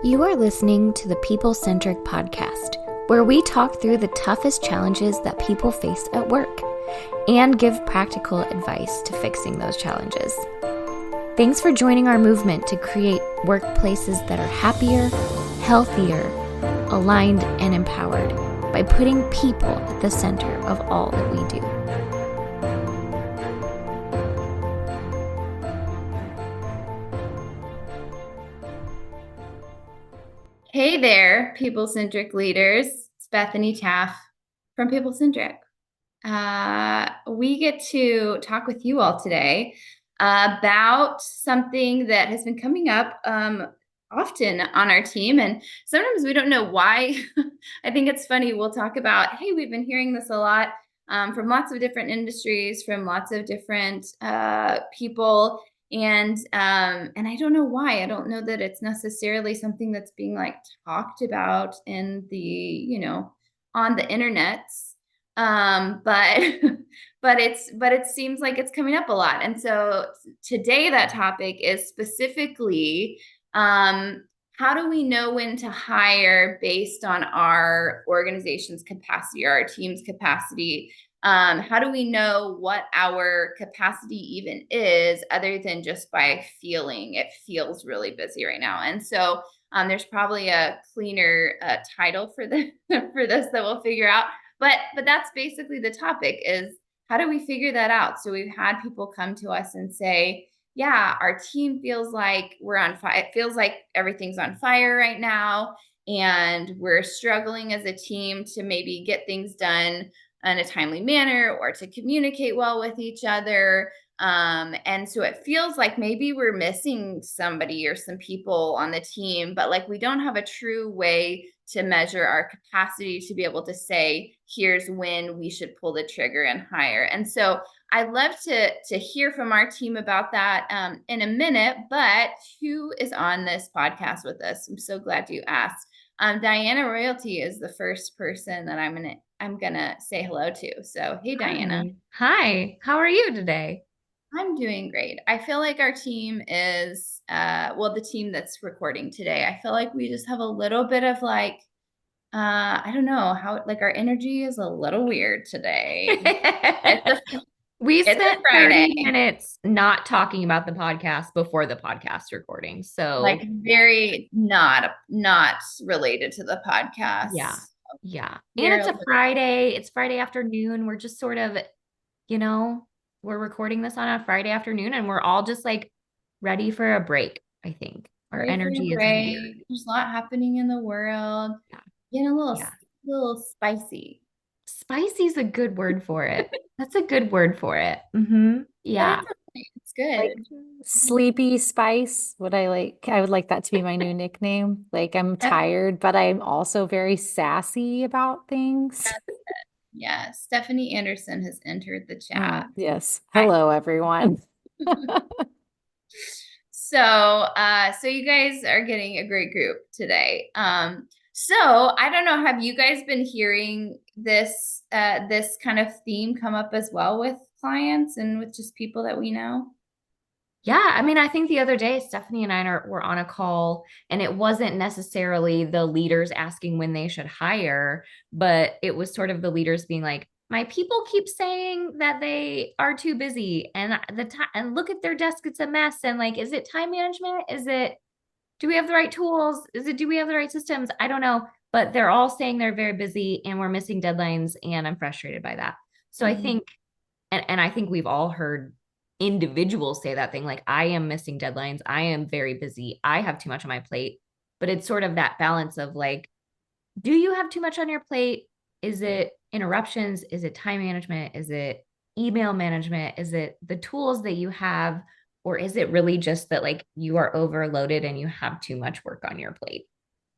You are listening to the People Centric Podcast, where we talk through the toughest challenges that people face at work and give practical advice to fixing those challenges. Thanks for joining our movement to create workplaces that are happier, healthier, aligned, and empowered by putting people at the center of all that we do. Hey there, People Centric leaders. It's Bethany Taff from People Centric. We get to talk with you all today about something that has been coming up often on our team, and sometimes we don't know why. I think it's funny. We'll talk about, hey, we've been hearing this a lot from lots of different industries, from lots of different people. And I don't know why. I don't know that it's necessarily something that's being like talked about in the, on the internet. But it seems like it's coming up a lot. And so today that topic is specifically how do we know when to hire based on our organization's capacity or our team's capacity? How do we know what our capacity even is other than just by feeling it feels really busy right now? And so there's probably a cleaner title for this that we'll figure out. But that's basically the topic is how do we figure that out? So we've had people come to us and say, yeah, our team feels like we're on fire. It feels like everything's on fire right now. And we're struggling as a team to maybe get things done in a timely manner or to communicate well with each other. And so it feels like maybe we're missing somebody or some people on the team, but like we don't have a true way to measure our capacity to be able to say, here's when we should pull the trigger and hire. And so I'd love to hear from our team about that in a minute, but who is on this podcast with us? I'm so glad you asked. Diana Royalty is the first person that I'm gonna say hello to. So hey, Diana. Hi. How are you today? I'm doing great. I feel like our team is the team that's recording today. I feel like we just have a little bit of like I don't know how like our energy is a little weird today. We It's spent a Friday. 30 minutes not talking about the podcast before the podcast recording. So like very not related to the podcast. Yeah. And it's a Friday. It's Friday afternoon. We're just sort of, we're recording this on a Friday afternoon and we're all just like ready for a break, I think. Our energy is weird. There's a lot happening in the world. Yeah. Getting a little spicy. Spicy is a good word for it. That's a good word for it. Mm-hmm. Yeah. It's good. Like sleepy spice. I would like that to be my new nickname. Like I'm tired, but I'm also very sassy about things. Yeah. Stephanie Anderson has entered the chat. Yes. Hello, everyone. So you guys are getting a great group today. So I don't know, have you guys been hearing this kind of theme come up as well with clients and with just people that we know? Yeah, I mean, I think the other day, Stephanie and I were on a call, and it wasn't necessarily the leaders asking when they should hire, but it was sort of the leaders being like, my people keep saying that they are too busy, and and look at their desk, it's a mess. And like, is it time management? Do we have the right tools? Do we have the right systems? I don't know, but they're all saying they're very busy and we're missing deadlines, and I'm frustrated by that. So I think, and I think we've all heard individuals say that thing, like, I am missing deadlines. I am very busy. I have too much on my plate. But it's sort of that balance of like, do you have too much on your plate? Is it interruptions? Is it time management? Is it email management? Is it the tools that you have? Or is it really just that like you are overloaded and you have too much work on your plate?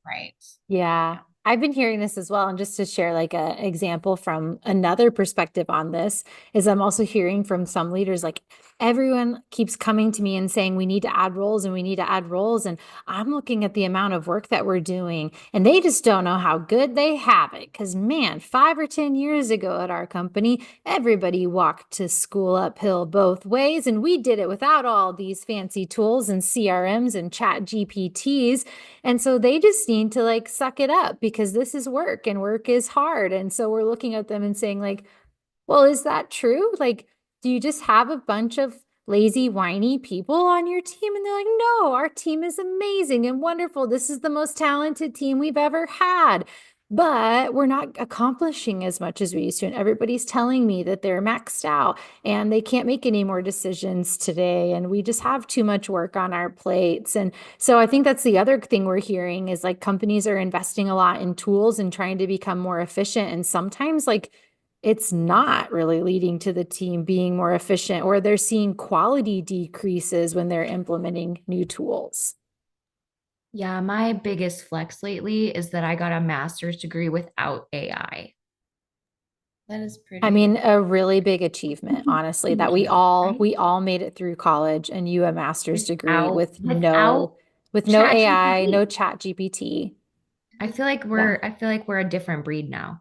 Right. Yeah. I've been hearing this as well. And just to share like an example from another perspective on this is I'm also hearing from some leaders, like everyone keeps coming to me and saying, we need to add roles and we need to add roles. And I'm looking at the amount of work that we're doing and they just don't know how good they have it. Cause man, 5 or 10 years ago at our company, everybody walked to school uphill both ways. And we did it without all these fancy tools and CRMs and chat GPTs. And so they just need to like suck it up because this is work and work is hard. And so we're looking at them and saying like, well, is that true? Like, do you just have a bunch of lazy, whiny people on your team? And they're like, no, our team is amazing and wonderful. This is the most talented team we've ever had. But we're not accomplishing as much as we used to. And everybody's telling me that they're maxed out and they can't make any more decisions today. And we just have too much work on our plates. And so I think that's the other thing we're hearing is like companies are investing a lot in tools and trying to become more efficient. And sometimes like it's not really leading to the team being more efficient, or they're seeing quality decreases when they're implementing new tools. Yeah, my biggest flex lately is that I got a master's degree without AI. That is I pretty. mean, a really big achievement, honestly, that we Amazing, all right? we all made it through college and you a master's degree Without with no chat AI, no GPT. chat GPT. Yeah. I feel like we're a different breed now.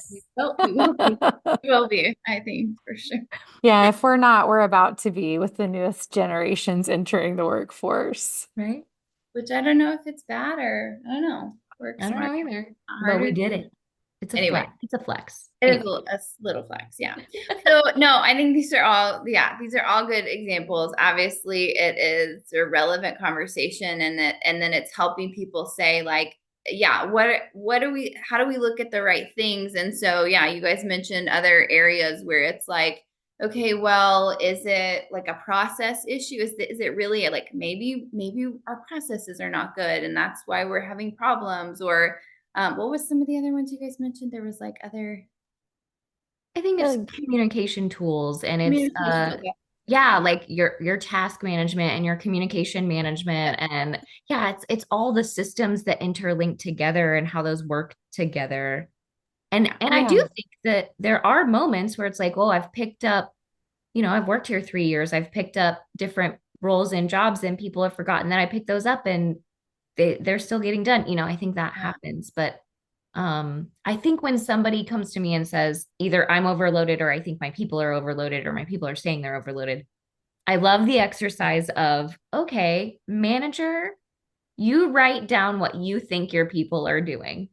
We will be. We will be, I think, for sure. Yeah, if we're not, we're about to be with the newest generations entering the workforce. Right? Which I don't know if it's bad or I don't know. Work I don't know smarter, either. not But we harder. did it. It's a Anyway, flex. It's a flex. it is Anyway. a little flex, yeah. So no, I think these are all, yeah, these are all good examples. Obviously, it is a relevant conversation, and then it's helping people say like, yeah, what do we, how do we look at the right things? And so, yeah, you guys mentioned other areas where it's like, okay, well, is it like a process issue? Is it really like maybe our processes are not good and that's why we're having problems? Or what was some of the other ones you guys mentioned? There was like other I think it's Ugh. communication tools and it's communication. Okay. yeah, like your task management and your communication management and yeah, it's all the systems that interlink together and how those work together. And I do Yeah. think that there are moments where it's like, oh, I've picked up, I've worked here 3 years. I've picked up different roles and jobs and people have forgotten that I picked those up and they're still getting done. I think that Yeah. happens. But I think when somebody comes to me and says either I'm overloaded or I think my people are overloaded or my people are saying they're overloaded, I love the exercise of, okay, manager, you write down what you think your people are doing.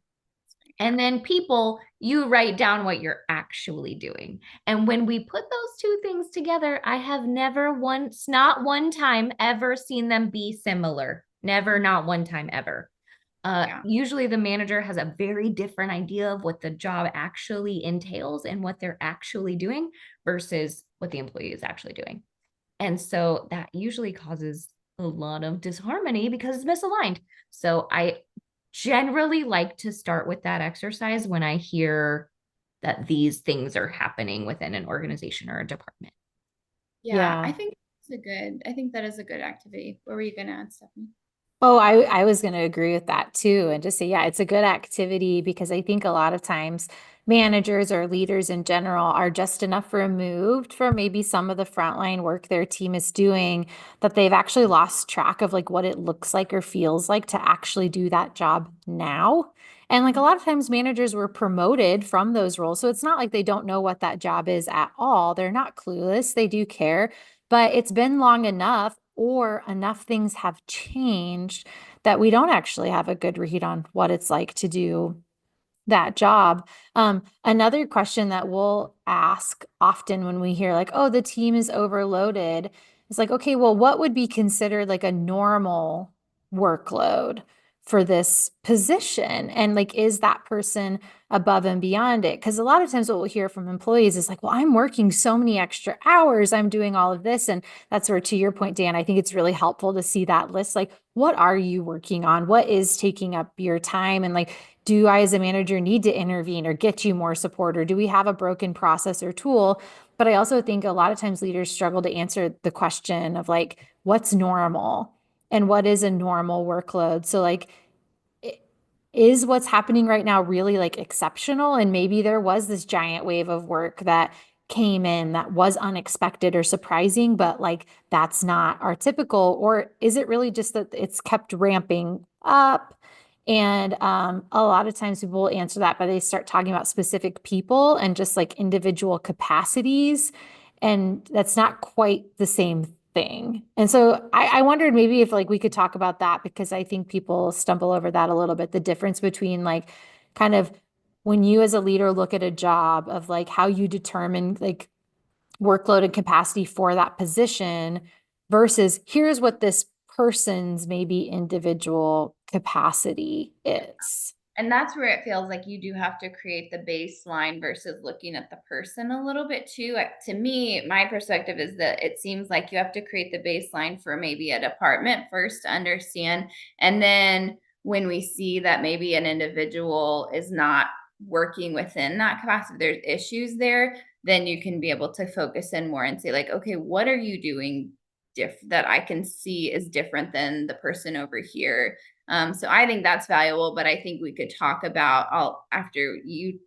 And then people, you write down what you're actually doing. And when we put those two things together, I have never once, not one time, ever seen them be similar. Never, not one time ever. Yeah. Usually the manager has a very different idea of what the job actually entails and what they're actually doing versus what the employee is actually doing. And so that usually causes a lot of disharmony because it's misaligned. So I generally like to start with that exercise when I hear that these things are happening within an organization or a department. Yeah. Yeah. I think that is a good activity. What were you gonna add, Stephanie? Oh, I was going to agree with that too. And just say, yeah, it's a good activity because I think a lot of times managers or leaders in general are just enough removed from maybe some of the frontline work their team is doing that they've actually lost track of like what it looks like or feels like to actually do that job now. And like a lot of times managers were promoted from those roles. So it's not like they don't know what that job is at all. They're not clueless. They do care, but it's been long enough or enough things have changed that we don't actually have a good read on what it's like to do that job. Another question that we'll ask often when we hear like, oh, the team is overloaded, is like, okay, well, what would be considered like a normal workload for this position? And like, is that person above and beyond it? Because a lot of times what we'll hear from employees is like, well, I'm working so many extra hours, I'm doing all of this. And that's where, to your point, Dan, I think it's really helpful to see that list. Like, what are you working on? What is taking up your time? And like, do I, as a manager, need to intervene or get you more support? Or do we have a broken process or tool? But I also think a lot of times leaders struggle to answer the question of like, what's normal and what is a normal workload? So, like, is what's happening right now really like exceptional? And maybe there was this giant wave of work that came in that was unexpected or surprising, but like that's not our typical, or is it really just that it's kept ramping up? And a lot of times people will answer that, but they start talking about specific people and just like individual capacities. And that's not quite the same thing. And so I wondered maybe if like we could talk about that because I think people stumble over that a little bit, the difference between like kind of when you as a leader look at a job of like how you determine like workload and capacity for that position versus here's what this person's maybe individual capacity is. And that's where it feels like you do have to create the baseline versus looking at the person a little bit too. To me, my perspective is that it seems like you have to create the baseline for maybe a department first to understand. And then when we see that maybe an individual is not working within that capacity, there's issues there, then you can be able to focus in more and say, like, okay, what are you doing that I can see is different than the person over here? So I think that's valuable, but I think we could talk about all after you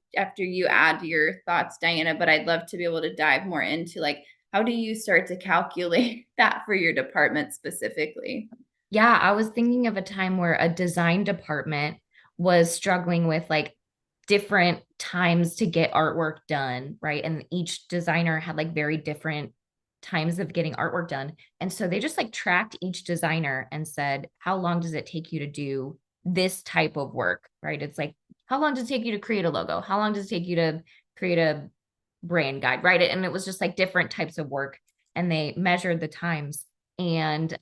add your thoughts, Diana, but I'd love to be able to dive more into like, how do you start to calculate that for your department specifically? Yeah, I was thinking of a time where a design department was struggling with like different times to get artwork done, right? And each designer had like very different times of getting artwork done. And so they just like tracked each designer and said, how long does it take you to do this type of work, right? It's like, how long does it take you to create a logo? How long does it take you to create a brand guide, right? And it was just like different types of work. And they measured the times. And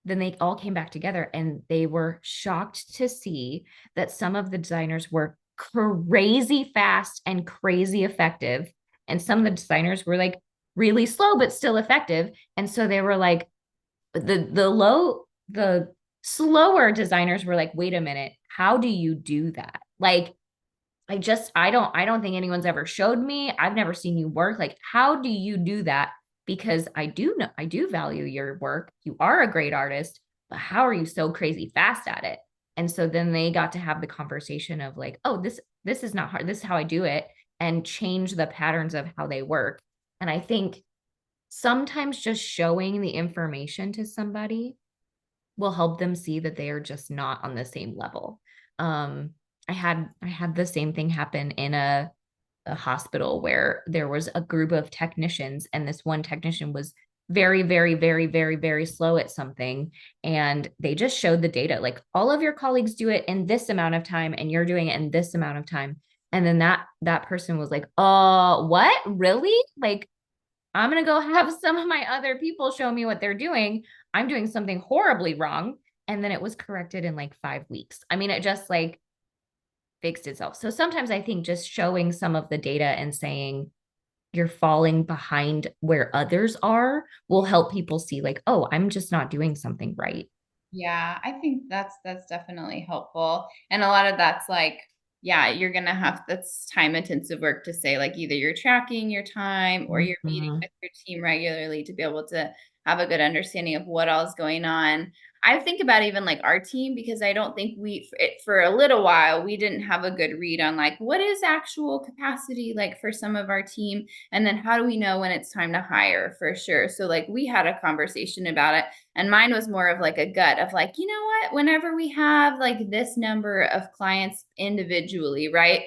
then they all came back together and they were shocked to see that some of the designers were crazy fast and crazy effective. And some of the designers were like really slow, but still effective. And so they were like, the slower designers were like, wait a minute, how do you do that? Like, I don't think anyone's ever showed me. I've never seen you work. Like, how do you do that? Because I do value your work. You are a great artist, but how are you so crazy fast at it? And so then they got to have the conversation of like, oh, this is not hard. This is how I do it, and change the patterns of how they work. And I think sometimes just showing the information to somebody will help them see that they are just not on the same level. Um, I had the same thing happen in a hospital where there was a group of technicians, and this one technician was very, very, very, very, very slow at something. And they just showed the data, like all of your colleagues do it in this amount of time, and you're doing it in this amount of time. And then that person was like, what? Really? Like, I'm going to go have some of my other people show me what they're doing. I'm doing something horribly wrong. And then it was corrected in like 5 weeks. I mean, it just like fixed itself. So sometimes I think just showing some of the data and saying you're falling behind where others are will help people see like, oh, I'm just not doing something right. Yeah, I think that's definitely helpful. And a lot of that's like, yeah, you're gonna have that's time intensive work to say, like either you're tracking your time or you're meeting Mhm. with your team regularly to be able to have a good understanding of what all is going on. I think about even like our team because I don't think for a little while we didn't have a good read on like what is actual capacity like for some of our team, and then how do we know when it's time to hire for sure. So like we had a conversation about it, and mine was more of like a gut of like, you know what, whenever we have like this number of clients individually, right?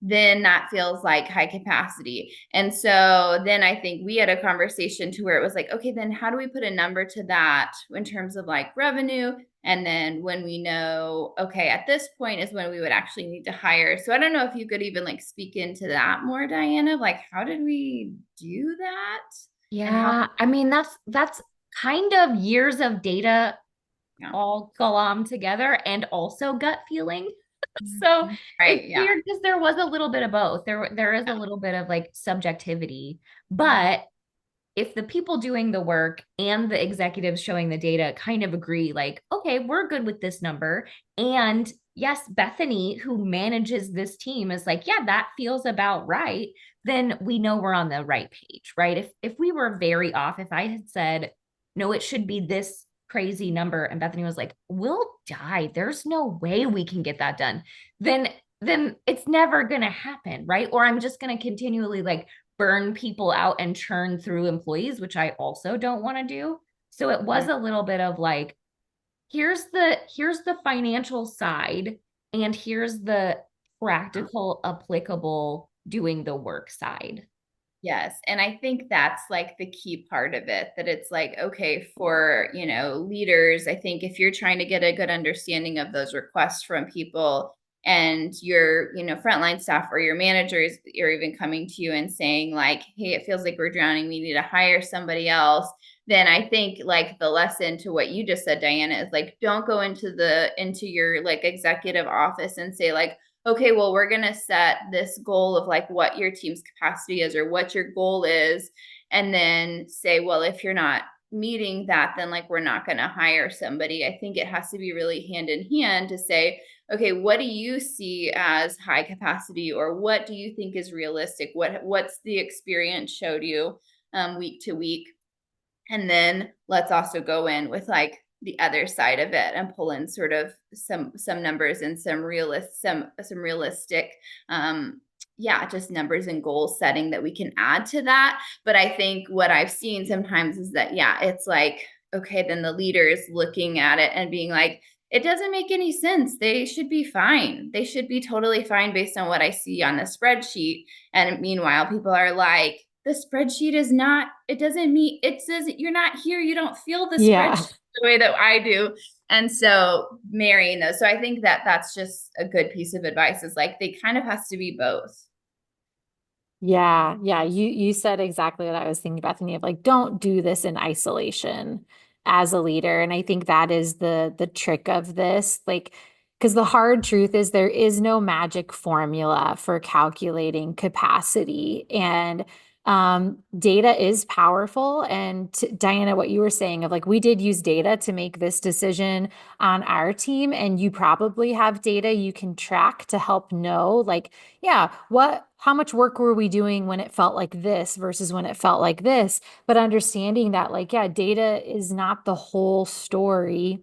Then that feels like high capacity. And so then I think we had a conversation to where it was like, okay, then how do we put a number to that in terms of like revenue? And then when we know, okay, at this point is when we would actually need to hire. So I don't know if you could even like speak into that more, Diana, like how did we do that? And how, Yeah, I mean that's kind of years of data yeah. all glommed together and also gut feeling. So it's Right. Yeah. weird because there was a little bit of both. There is a little bit of like subjectivity, but if the people doing the work and the executives showing the data kind of agree, like, okay, we're good with this number. And yes, Bethany, who manages this team, is like, yeah, that feels about right. Then we know we're on the right page, right? If we were very off, if I had said, no, it should be this crazy number and Bethany was like, we'll die. There's no way we can get that done. Then it's never going to happen, right? Or I'm just going to continually like burn people out and churn through employees, which I also don't want to do. So it was a little bit of like, here's the financial side and here's the practical applicable doing the work side. Yes. And I think that's like the key part of it, that it's like, okay, for, leaders, I think if you're trying to get a good understanding of those requests from people and your, frontline staff or your managers are even coming to you and saying like, hey, it feels like we're drowning, we need to hire somebody else. Then I think like the lesson to what you just said, Diana, is like, don't go into your like executive office and say like, okay, well, we're going to set this goal of like what your team's capacity is or what your goal is. And then say, well, if you're not meeting that, then like, we're not going to hire somebody. I think it has to be really hand in hand to say, okay, what do you see as high capacity, or what do you think is realistic? What's the experience showed you week to week? And then let's also go in with like the other side of it and pull in sort of some numbers and some realistic just numbers and goal setting that we can add to that. But I think what I've seen sometimes is that it's like, okay, then the leaders looking at it and being like, it doesn't make any sense. They should be fine. They should be totally fine based on what I see on the spreadsheet. And meanwhile, people are like, the spreadsheet is not, it doesn't mean, it says you're not here. You don't feel the spreadsheet the way that I do. And so marrying those. So I think that that's just a good piece of advice, is like, they kind of has to be both. Yeah. Yeah. You said exactly what I was thinking, Bethany, of like, don't do this in isolation as a leader. And I think that is the trick of this. Like, because the hard truth is there is no magic formula for calculating capacity. And data is powerful. And Diana, what you were saying of like, we did use data to make this decision on our team, and you probably have data you can track to help know, like, yeah, how much work were we doing when it felt like this versus when it felt like this? But understanding that, like, yeah, data is not the whole story,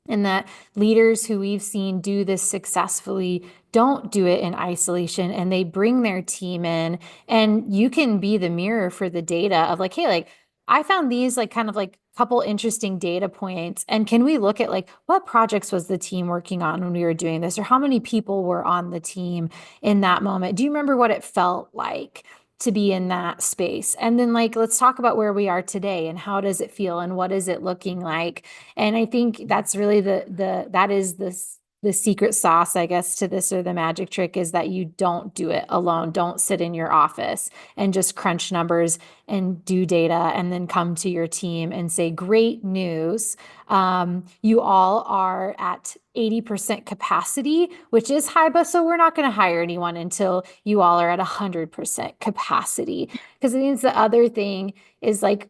and that leaders who we've seen do this successfully don't do it in isolation, and they bring their team in, and you can be the mirror for the data of like, hey, like I found these like kind of like couple interesting data points, and can we look at like what projects was the team working on when we were doing this, or how many people were on the team in that moment? Do you remember what it felt like to be in that space? And then like, let's talk about where we are today and how does it feel and what is it looking like? And I think that's really that is the secret sauce, I guess, to this, or the magic trick, is that you don't do it alone. Don't sit in your office and just crunch numbers and do data and then come to your team and say, great news. You all are at 80% capacity, which is high, but so we're not going to hire anyone until you all are at 100% capacity. Because I think the other thing is like,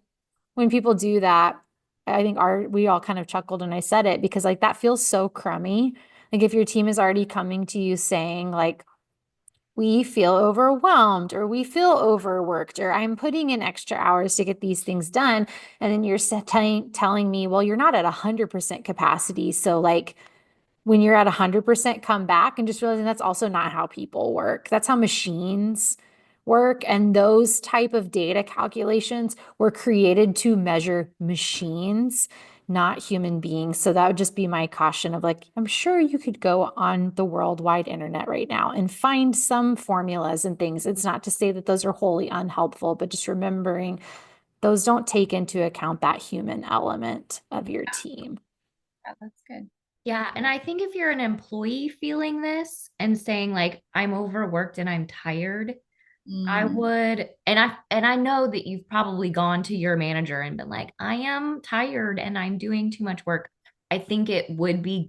when people do that, I think we all kind of chuckled when I said it, because like that feels so crummy. Like if your team is already coming to you saying like, we feel overwhelmed, or we feel overworked, or I'm putting in extra hours to get these things done. And then you're telling me, well, you're not at 100% capacity. So like, when you're at 100%, come back, and just realizing that's also not how people work. That's how machines work. And those type of data calculations were created to measure machines, not human beings. So that would just be my caution of like, I'm sure you could go on the worldwide internet right now and find some formulas and things. It's not to say that those are wholly unhelpful, but just remembering those don't take into account that human element of your team. Yeah, that's good. Yeah. And I think if you're an employee feeling this and saying like, I'm overworked and I'm tired, I would, and I know that you've probably gone to your manager and been like, I am tired and I'm doing too much work. I think it would be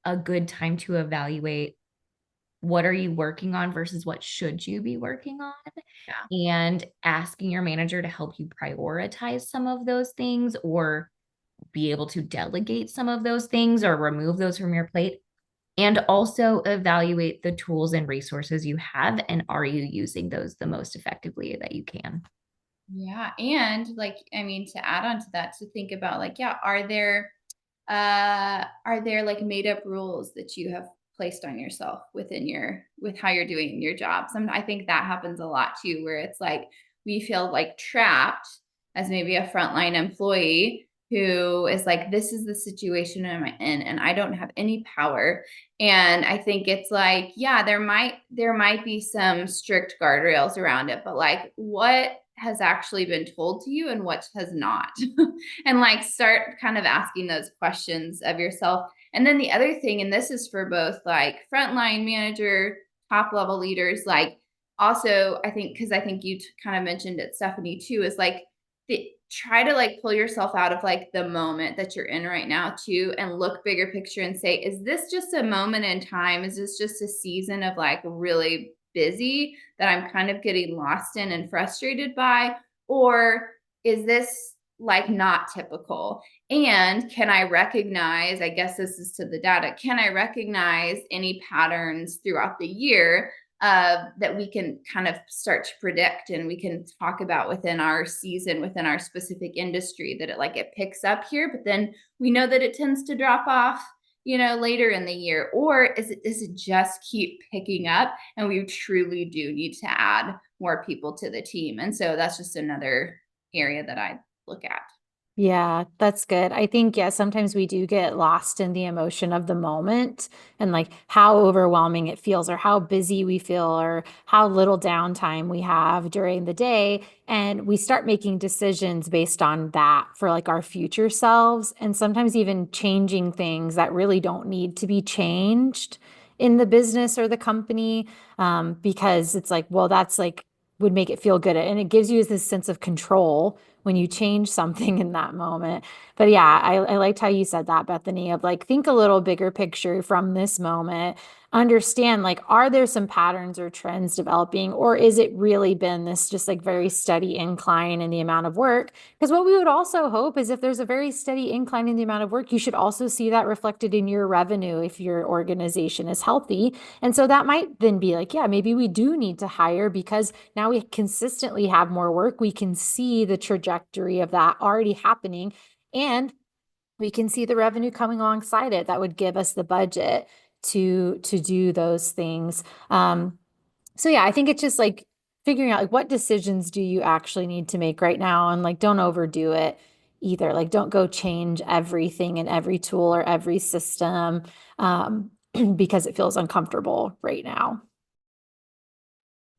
a good time to evaluate, what are you working on versus what should you be working on? Yeah. And asking your manager to help you prioritize some of those things, or be able to delegate some of those things or remove those from your plate. And also evaluate the tools and resources you have, and are you using those the most effectively that you can? Yeah. And like, I mean, to add on to that, to think about like, are there are there like made up rules that you have placed on yourself with how you're doing your job? I think that happens a lot too, where it's like we feel like trapped as maybe a frontline employee who is like, this is the situation I'm in and I don't have any power. And I think it's like, yeah, there might be some strict guardrails around it, but like what has actually been told to you and what has not? And like start kind of asking those questions of yourself. And then the other thing, and this is for both like frontline manager, top level leaders, like also I think, because I think you kind of mentioned it, Stephanie, too, is like try to like pull yourself out of like the moment that you're in right now too, and look bigger picture and say, is this just a moment in time? Is this just a season of like really busy that I'm kind of getting lost in and frustrated by? Or is this like not typical? And can I recognize, I guess this is to the data, can I recognize any patterns throughout the year that we can kind of start to predict and we can talk about within our season, within our specific industry, that it picks up here, but then we know that it tends to drop off, later in the year? Or does it just keep picking up and we truly do need to add more people to the team? And so that's just another area that I look at. Yeah, that's good. I think, yeah, sometimes we do get lost in the emotion of the moment and like how overwhelming it feels or how busy we feel or how little downtime we have during the day. And we start making decisions based on that for like our future selves and sometimes even changing things that really don't need to be changed in the business or the company, because it's like, well, that's like would make it feel good. And it gives you this sense of control when you change something in that moment. But yeah, I liked how you said that, Bethany, of like, think a little bigger picture from this moment. Understand, like, are there some patterns or trends developing, or is it really been this just like very steady incline in the amount of work? Because what we would also hope is if there's a very steady incline in the amount of work, you should also see that reflected in your revenue if your organization is healthy. And so that might then be like, yeah, maybe we do need to hire because now we consistently have more work. We can see the trajectory of that already happening, and we can see the revenue coming alongside it. That would give us the budget to do those things. So yeah, I think it's just like figuring out like what decisions do you actually need to make right now, and like don't overdo it either. Like don't go change everything in every tool or every system because it feels uncomfortable right now.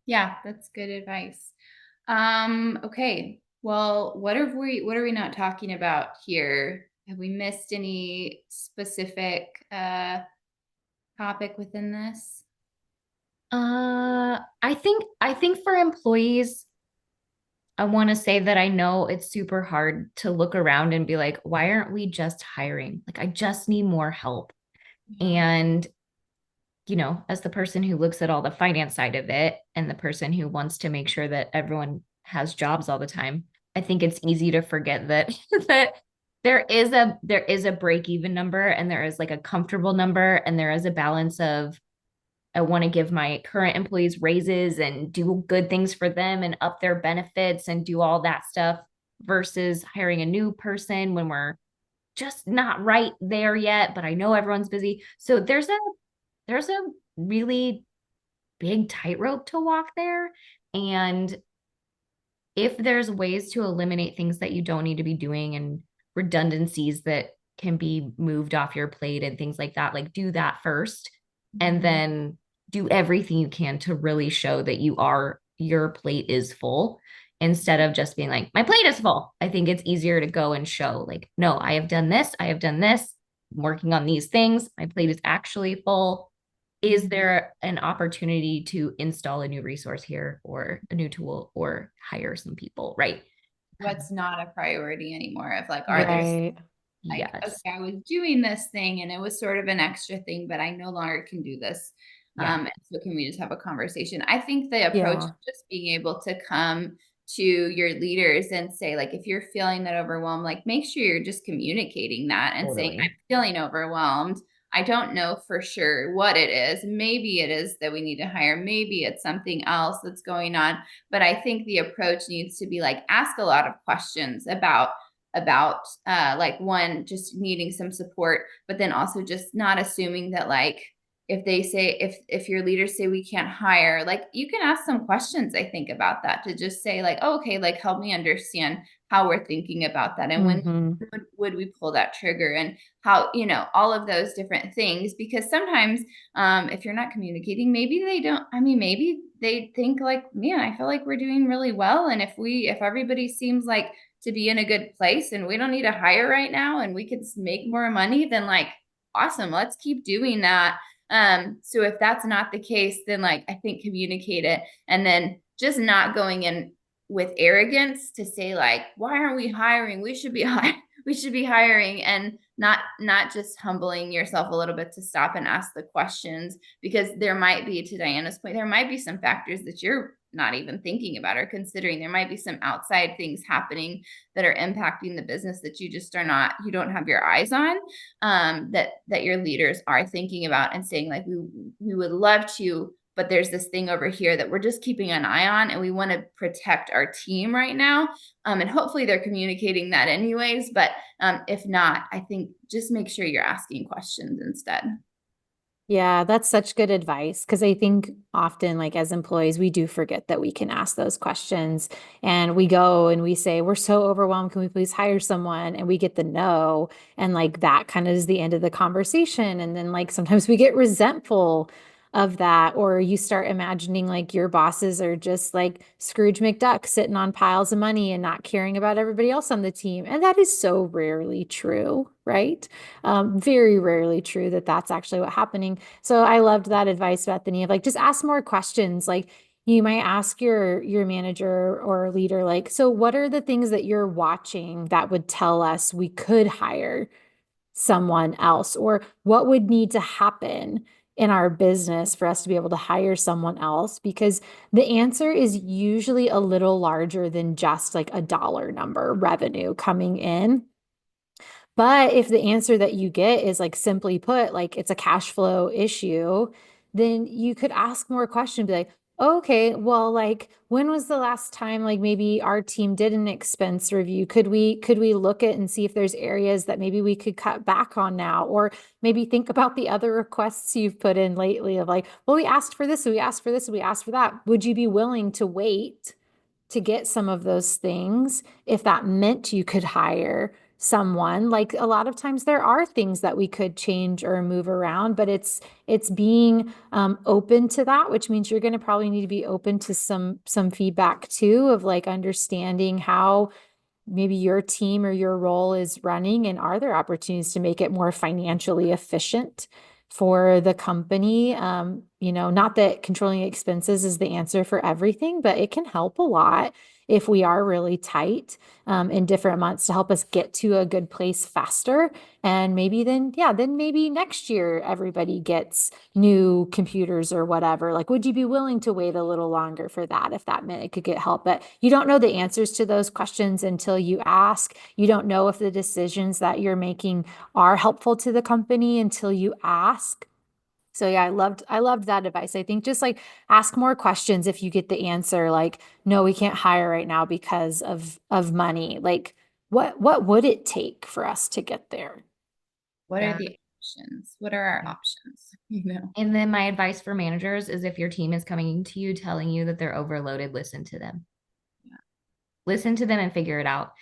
Yeah, that's good advice. Okay. Well, what are we not talking about here? Have we missed any specific topic within this? I think for employees, I want to say that I know it's super hard to look around and be like, why aren't we just hiring? Like, I just need more help. Yeah. And, as the person who looks at all the finance side of it and the person who wants to make sure that everyone has jobs all the time, I think it's easy to forget that that there is a break even number and there is like a comfortable number and there is a balance of I want to give my current employees raises and do good things for them and up their benefits and do all that stuff versus hiring a new person when we're just not right there yet, but I know everyone's busy. So there's a really big tightrope to walk there. And if there's ways to eliminate things that you don't need to be doing and redundancies that can be moved off your plate and things like that, like do that first and then do everything you can to really show that your plate is full instead of just being like, my plate is full. I think it's easier to go and show, like, no, I have done this, I'm working on these things, my plate is actually full. Is there an opportunity to install a new resource here or a new tool or hire some people? Right. What's not a priority anymore of like, are there Right. like, Yes. okay, I was doing this thing and it was sort of an extra thing, but I no longer can do this. Yeah. And so can we just have a conversation? I think the approach of Yeah. just being able to come to your leaders and say, like, if you're feeling that overwhelmed, like make sure you're just communicating that and saying, I'm Totally. feeling overwhelmed. I don't know for sure what it is. Maybe it is that we need to hire. Maybe it's something else that's going on. But I think the approach needs to be like, ask a lot of questions about about like one, just needing some support, but then also just not assuming that like if they say if your leaders say we can't hire, like you can ask some questions, I think, about that, to just say like, oh, okay, like help me understand how we're thinking about that, and when would we pull that trigger, and how, all of those different things. Because sometimes if you're not communicating, maybe they don't, I mean, maybe they think like, man, I feel like we're doing really well, and if everybody seems like to be in a good place and we don't need to hire right now and we could make more money, then like, awesome, let's keep doing that. So if that's not the case, then like, I think communicate it, and then just not going in with arrogance to say like, why aren't we hiring? We should be hiring, and not just humbling yourself a little bit to stop and ask the questions, because there might be, to Diana's point, there might be some factors that you're not even thinking about or considering. There might be some outside things happening that are impacting the business that you don't have your eyes on, that your leaders are thinking about and saying like, we would love to, but there's this thing over here that we're just keeping an eye on, and we want to protect our team right now. And hopefully they're communicating that anyways, but if not, I think just make sure you're asking questions instead. Yeah, that's such good advice, because I think often, like as employees, we do forget that we can ask those questions, and we go and we say, we're so overwhelmed. Can we please hire someone? And we get the no. And like that kind of is the end of the conversation. And then like sometimes we get resentful of that, or you start imagining like your bosses are just like Scrooge McDuck sitting on piles of money and not caring about everybody else on the team. And that is so rarely true, right? Very rarely true that that's actually what's happening. So I loved that advice, Bethany, of like, just ask more questions. Like you might ask your manager or leader, like, so what are the things that you're watching that would tell us we could hire someone else? Or what would need to happen in our business for us to be able to hire someone else? Because the answer is usually a little larger than just like a dollar number revenue coming in. But if the answer that you get is like, simply put, like it's a cash flow issue, then you could ask more questions, be like, okay, well, like when was the last time like maybe our team did an expense review? Could we look at and see if there's areas that maybe we could cut back on now? Or maybe think about the other requests you've put in lately of like, well, we asked for this, so we asked for this, so we asked for that. Would you be willing to wait to get some of those things if that meant you could hire someone? Like a lot of times there are things that we could change or move around, but it's being open to that, which means you're going to probably need to be open to some feedback too, of like understanding how maybe your team or your role is running, and are there opportunities to make it more financially efficient for the company? Not that controlling expenses is the answer for everything, but it can help a lot if we are really tight in different months, to help us get to a good place faster. And maybe then maybe next year everybody gets new computers or whatever. Like, would you be willing to wait a little longer for that if that meant it could get help? But you don't know the answers to those questions until you ask. You don't know if the decisions that you're making are helpful to the company until you ask. So yeah, I loved that advice. I think just like ask more questions if you get the answer like, no, we can't hire right now because of money. Like what would it take for us to get there? What are Yeah. the options? What are our Yeah. options? And then my advice for managers is, if your team is coming to you telling you that they're overloaded, listen to them. Yeah. Listen to them and figure it out.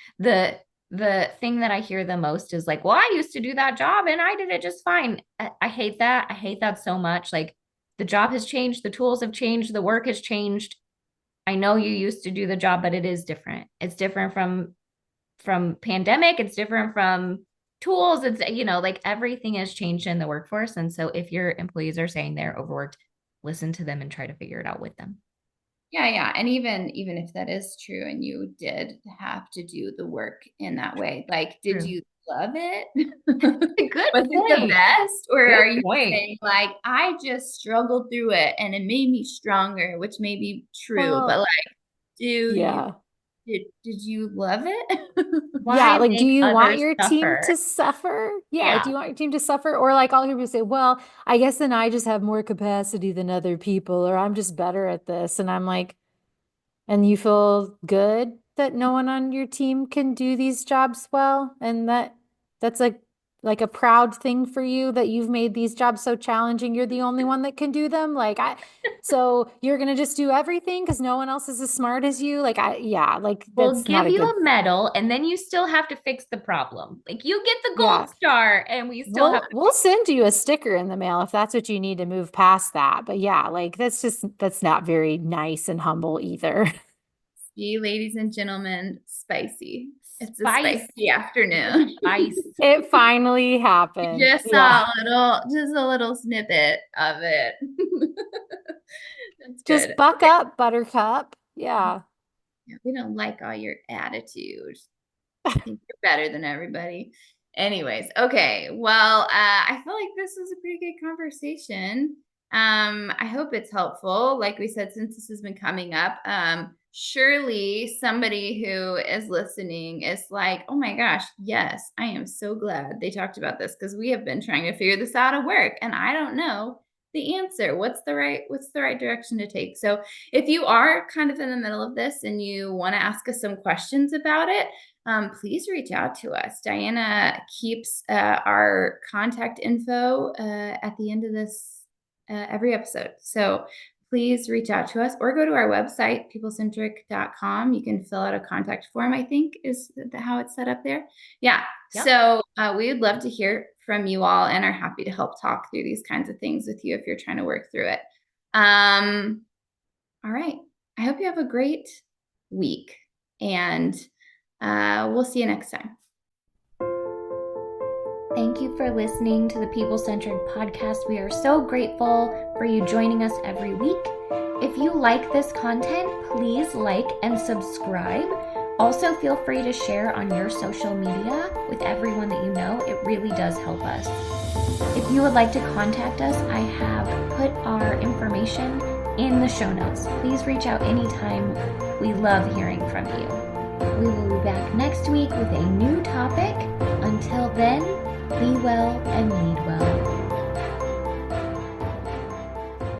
The thing that I hear the most is like, well, I used to do that job and I did it just fine. I hate that. I hate that so much. Like, the job has changed, the tools have changed, the work has changed. I know you used to do the job, but it is different. It's different from pandemic. It's different from tools. It's, like everything has changed in the workforce. And so if your employees are saying they're overworked, listen to them and try to figure it out with them. Yeah. And even if that is true and you did have to do the work in that way, like, did True. you love it? Good Was it the point. best? Or Good are you point. saying like, I just struggled through it and it made me stronger, which may be true, but Well, like, yeah. did you love it? Yeah, Why like, do make you want others your team suffer? to suffer? Yeah, do Yeah. you want your team to suffer? Or like I'll hear people say, well, I guess then I just have more capacity than other people, or I'm just better at this. And I'm like, and you feel good that no one on your team can do these jobs well, and that's like a proud thing for you that you've made these jobs so challenging. You're the only one that can do them. So you're gonna just do everything because no one else is as smart as you. Yeah, like We'll that's not give a you good. a medal and then you still have to fix the problem. Like you get the gold Yeah, star and we still have we'll send you a sticker in the mail if that's what you need to move past that. But yeah, like that's not very nice and humble either. See, ladies and gentlemen, spicy. It's a spice. spicy afternoon. Spice. It finally You happened. just Yeah. saw just a little snippet of it. That's Just good. buck Okay. up, Buttercup. Yeah. Yeah, we don't like all your attitude. I think you're better than everybody. Anyways, okay. Well, I feel like this was a pretty good conversation. I hope it's helpful. Like we said, since this has been coming up, surely somebody who is listening is like, oh my gosh, yes, I am so glad they talked about this because we have been trying to figure this out at work and I don't know the answer. What's the right direction to take? So if you are kind of in the middle of this and you want to ask us some questions about it, please reach out to us. Diana keeps our contact info at the end of this every episode. So please reach out to us or go to our website, peoplecentric.com. You can fill out a contact form, I think is how it's set up there. Yeah. Yep. So we would love to hear from you all and are happy to help talk through these kinds of things with you if you're trying to work through it. All right. I hope you have a great week and we'll see you next time. Thank you for listening to the People Centric Podcast. We are so grateful for you joining us every week. If you like this content, please like and subscribe. Also, feel free to share on your social media with everyone that you know. It really does help us. If you would like to contact us, I have put our information in the show notes. Please reach out anytime. We love hearing from you. We will be back next week with a new topic. Until then, be well and lead well.